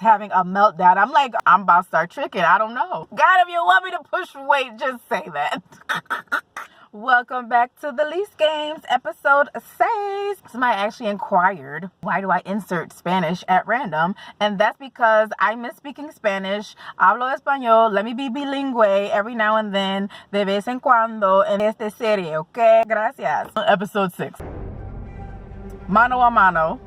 girl having a meltdown. I'm like, I'm about to start tricking. I don't know. God, if you want me to push weight, just say that. Welcome back to the Lease Games, episode 6. Somebody actually inquired, why do I insert Spanish at random? And that's because I miss speaking Spanish. Hablo español. Let me be bilingüe every now and then, de vez en cuando, en esta serie, okay? Gracias. Episode 6. Mano a mano.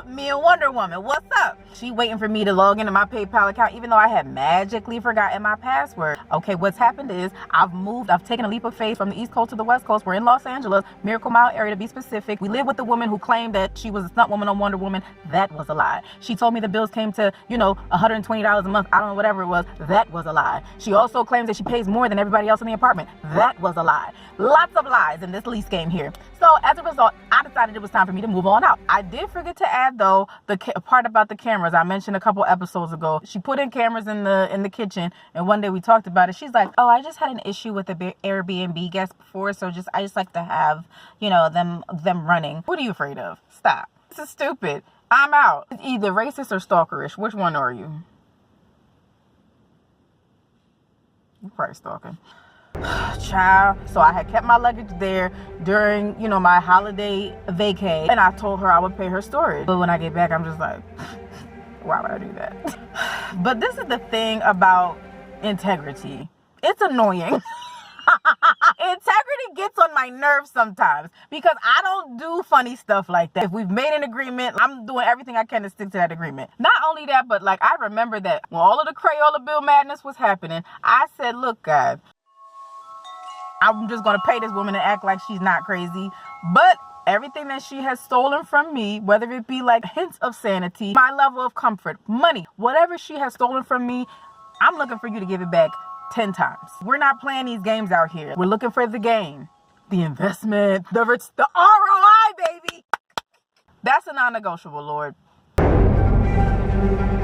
Me and Wonder Woman, what's up? She waiting for me to log into my PayPal account, even though I had magically forgotten my password. Okay, what's happened is I've taken a leap of faith from the East Coast to the West Coast. We're in Los Angeles, Miracle Mile area to be specific. We live with a woman who claimed that she was a stunt woman on Wonder Woman. That was a lie. She told me the bills came to, $120 a month. I don't know, whatever it was. That was a lie. She also claims that she pays more than everybody else in the apartment. That was a lie. Lots of lies in this lease game here. So as a result, I decided it was time for me to move on out. I did forget to add, though, the part about the cameras. I mentioned a couple episodes ago. She put in cameras in the kitchen, and one day we talked about it. She's like, "Oh, I just had an issue with the Airbnb guest before, so I just like to have, them running." What are you afraid of? Stop. This is stupid. I'm out. It's either racist or stalkerish. Which one are you? You're probably stalking. Child. So I had kept my luggage there during, my holiday vacay, and I told her I would pay her storage. But when I get back, I'm just like, why would I do that? But this is the thing about integrity. It's annoying. Integrity gets on my nerves sometimes because I don't do funny stuff like that. If we've made an agreement, I'm doing everything I can to stick to that agreement. Not only that, but I remember that when all of the Crayola bill madness was happening, I said, look, God, I'm just going to pay this woman and act like she's not crazy. But everything that she has stolen from me, whether it be hints of sanity, my level of comfort, money, whatever she has stolen from me, I'm looking for you to give it back 10 times. We're not playing these games out here. We're looking for the game, the investment, the ROI, baby. That's a non-negotiable, Lord.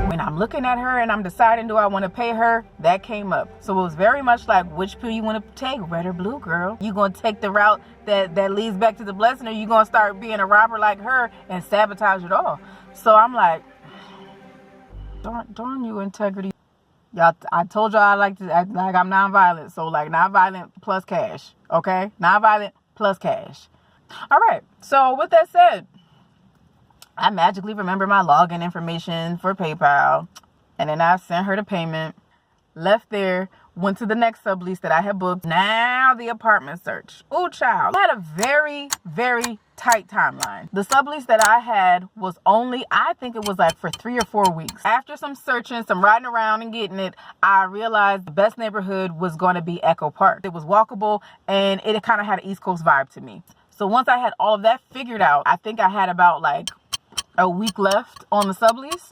When I'm looking at her and I'm deciding, do I want to pay her? That came up. So it was very much like, which pill you want to take, red or blue, girl? You going to take the route that leads back to the blessing, or you going to start being a robber like her and sabotage it all? So I'm like, darn you, integrity. Y'all, I told y'all I like to act like I'm nonviolent. So nonviolent plus cash, okay? Nonviolent plus cash. All right. So with that said, I magically remember my login information for PayPal, and then I sent her the payment, left there, went to the next sublease that I had booked. Now the apartment search. Oh, child. I had a very, very tight timeline. The sublease that I had was only, I think it was for 3 or 4 weeks. After some searching, some riding around and getting it, I realized the best neighborhood was going to be Echo Park. It was walkable, and it kind of had an East Coast vibe to me. So once I had all of that figured out, I think I had about a week left on the sublease.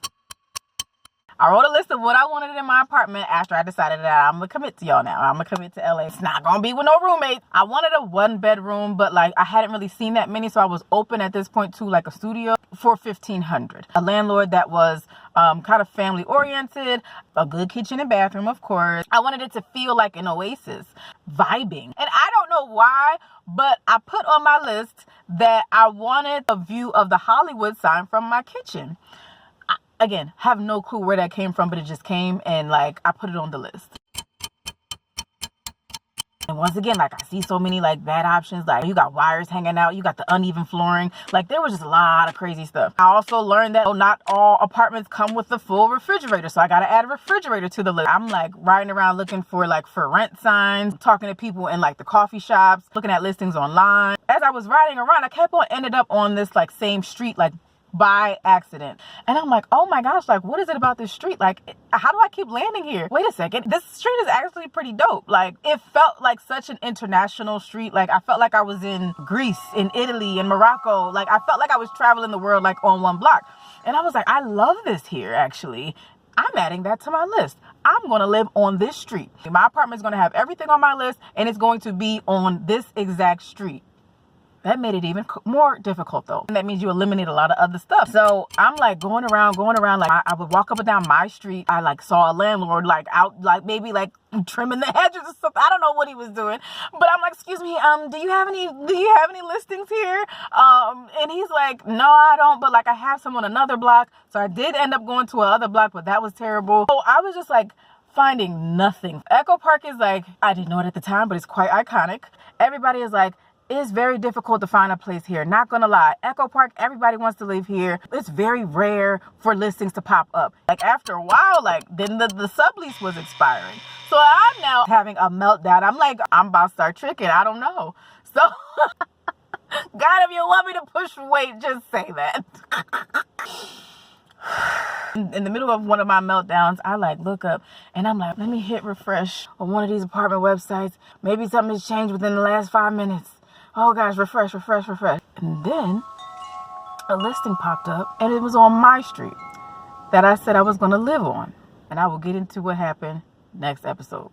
I wrote a list of what I wanted in my apartment after I decided that I'm going to commit to y'all now. I'm going to commit to LA. It's not going to be with no roommates. I wanted a 1-bedroom, but I hadn't really seen that many. So I was open at this point to a studio for $1,500. A landlord that was kind of family oriented, a good kitchen and bathroom, of course. I wanted it to feel like an oasis, vibing. And I don't know why, but I put on my list that I wanted a view of the Hollywood sign from my kitchen. Again, have no clue where that came from, but it just came, and I put it on the list. And once again, I see so many bad options. You got wires hanging out, you got the uneven flooring. There was just a lot of crazy stuff. I also learned that not all apartments come with a full refrigerator, so I got to add a refrigerator to the list. I'm riding around looking for for rent signs, talking to people in the coffee shops, looking at listings online. As I was riding around, I kept on ended up on this same street by accident. And I'm like, oh my gosh, what is it about this street? How do I keep landing here? Wait a second. This street is actually pretty dope. It felt like such an international street. I felt like I was in Greece, in Italy, in Morocco. I felt like I was traveling the world on one block. And I was like, I love this here, actually. I'm adding that to my list. I'm going to live on this street. My apartment is going to have everything on my list, and it's going to be on this exact street. That made it even more difficult though. And that means you eliminate a lot of other stuff. So I'm like going around. Like I would walk up and down my street. I like saw a landlord like out, like maybe like trimming the hedges or something. I don't know what he was doing, but I'm like, excuse me, do you have any listings here? And he's like, no, I don't, but like I have some on another block. So I did end up going to another block, but that was terrible. So I was just like finding nothing. Echo Park is like, I didn't know it at the time, but it's quite iconic. Everybody is like, it's very difficult to find a place here. Not gonna lie. Echo Park, everybody wants to live here. It's very rare for listings to pop up. Like after a while, like then the sublease was expiring. So I'm now having a meltdown. I'm like, I'm about to start tricking. I don't know. So God, if you want me to push weight, just say that. In the middle of one of my meltdowns, I like look up and I'm like, let me hit refresh on one of these apartment websites. Maybe something has changed within the last 5 minutes. Oh gosh, refresh. And then a listing popped up and it was on my street that I said I was going to live on. And I will get into what happened next episode.